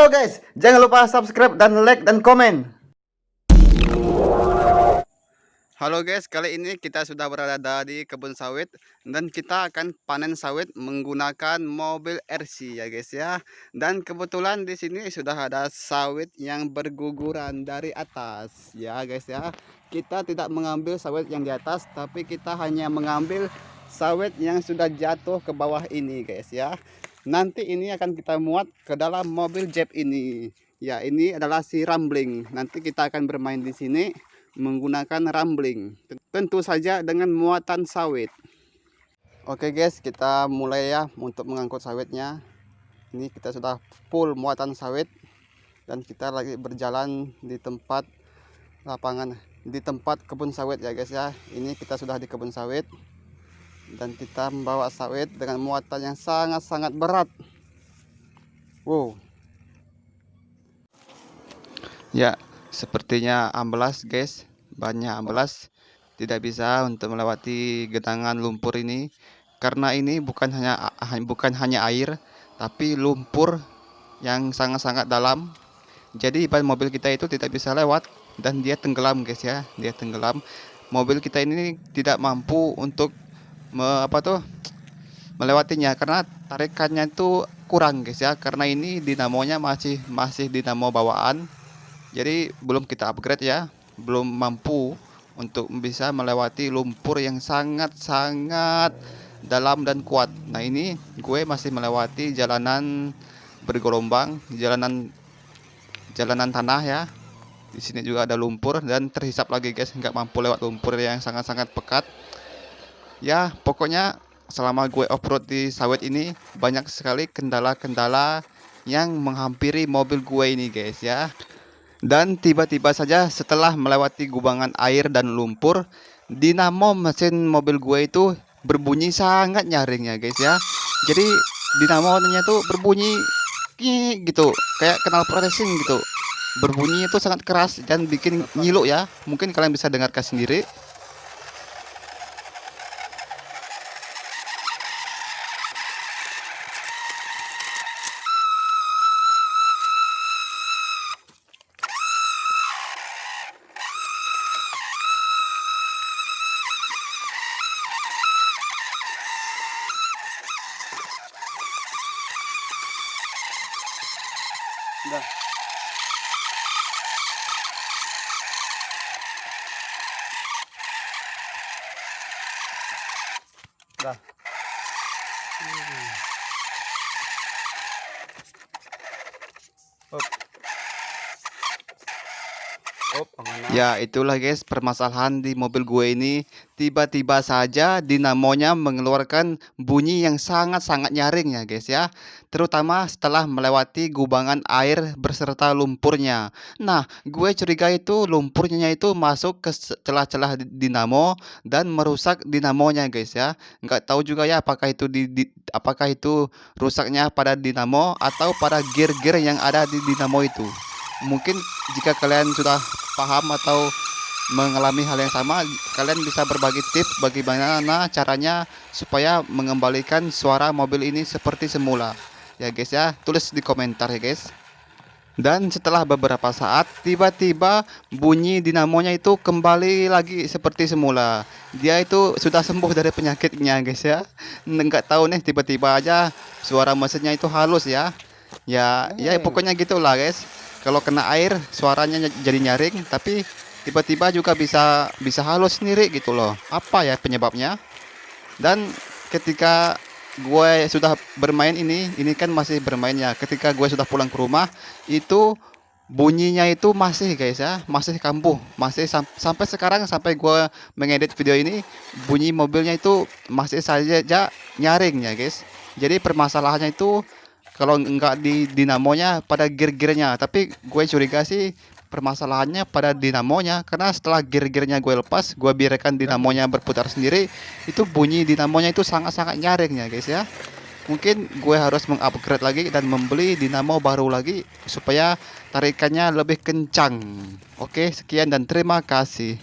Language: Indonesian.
Halo guys, jangan lupa subscribe dan like dan komen. Halo guys, kali ini kita sudah berada di kebun sawit dan kita akan panen sawit menggunakan mobil RC ya guys ya. Dan kebetulan di sini sudah ada sawit yang berguguran dari atas ya guys ya. Kita tidak mengambil sawit yang di atas, tapi kita hanya mengambil sawit yang sudah jatuh ke bawah ini guys ya. Nanti ini akan kita muat ke dalam mobil Jeep ini. Ya, ini adalah si Rambling. Nanti kita akan bermain di sini menggunakan Rambling. Tentu saja dengan muatan sawit. Oke guys, kita mulai ya untuk mengangkut sawitnya. Ini kita sudah full muatan sawit dan kita lagi berjalan di tempat lapangan, di tempat kebun sawit ya guys ya. Ini kita sudah di kebun sawit dan kita membawa sawit dengan muatan yang sangat-sangat berat. Wow. Ya, sepertinya amblas guys, banyak amblas, tidak bisa untuk melewati genangan lumpur ini karena ini bukan hanya air, tapi lumpur yang sangat-sangat dalam. Jadi ban mobil kita itu tidak bisa lewat dan dia tenggelam guys ya, dia tenggelam. Mobil kita ini tidak mampu untuk melewatinya karena tarikannya itu kurang guys ya, karena ini dinamonya masih dinamo bawaan. Jadi belum kita upgrade ya, belum mampu untuk bisa melewati lumpur yang sangat-sangat dalam dan kuat. Nah, ini gue masih melewati jalanan bergelombang, jalanan tanah ya. Di sini juga ada lumpur dan terhisap lagi guys, nggak mampu lewat lumpur yang sangat-sangat pekat. Ya, pokoknya selama gue off-road di sawit ini banyak sekali kendala-kendala yang menghampiri mobil gue ini guys ya. Dan tiba-tiba saja setelah melewati gubangan air dan lumpur, dinamo mesin mobil gue itu berbunyi sangat nyaring ya guys ya. Jadi dinamonya tuh berbunyi gitu, kayak knalpot racing gitu. Berbunyi itu sangat keras dan bikin nyilu ya. Mungkin kalian bisa dengarkan sendiri. Dah. Dah. Ya, itulah guys permasalahan di mobil gue ini. Tiba-tiba saja dinamonya mengeluarkan bunyi yang sangat-sangat nyaring ya guys ya. Terutama setelah melewati gubangan air beserta lumpurnya. Nah, gue curiga itu lumpurnya itu masuk ke celah-celah dinamo dan merusak dinamonya guys ya. Nggak tahu juga ya apakah itu apakah itu rusaknya pada dinamo atau pada gear-gear yang ada di dinamo itu. Mungkin jika kalian sudah paham atau mengalami hal yang sama, kalian bisa berbagi tips bagaimana caranya supaya mengembalikan suara mobil ini seperti semula. Ya guys ya, tulis di komentar ya guys. Dan setelah beberapa saat, tiba-tiba bunyi dinamonya itu kembali lagi seperti semula. Dia itu sudah sembuh dari penyakitnya guys ya. Nggak tahu nih, tiba-tiba aja suara mesinnya itu halus ya. Ya pokoknya gitulah guys. Kalau kena air suaranya jadi nyaring, tapi tiba-tiba juga bisa halus sendiri gitu loh. Apa ya penyebabnya? Dan ketika gue sudah bermain ini kan masih bermainnya. Ketika gue sudah pulang ke rumah, itu bunyinya itu masih guys ya, masih kambuh, masih sampai sekarang, sampai gue mengedit video ini, bunyi mobilnya itu masih saja nyaring ya guys. Jadi permasalahannya itu kalau enggak di dinamonya pada gear-gearnya, tapi gue curiga sih permasalahannya pada dinamonya, karena setelah gear-gearnya gue lepas, gue biarkan dinamonya berputar sendiri, itu bunyi dinamonya itu sangat-sangat nyaring ya guys ya. Mungkin gue harus mengupgrade lagi dan membeli dinamo baru lagi supaya tarikannya lebih kencang. Oke, sekian dan terima kasih.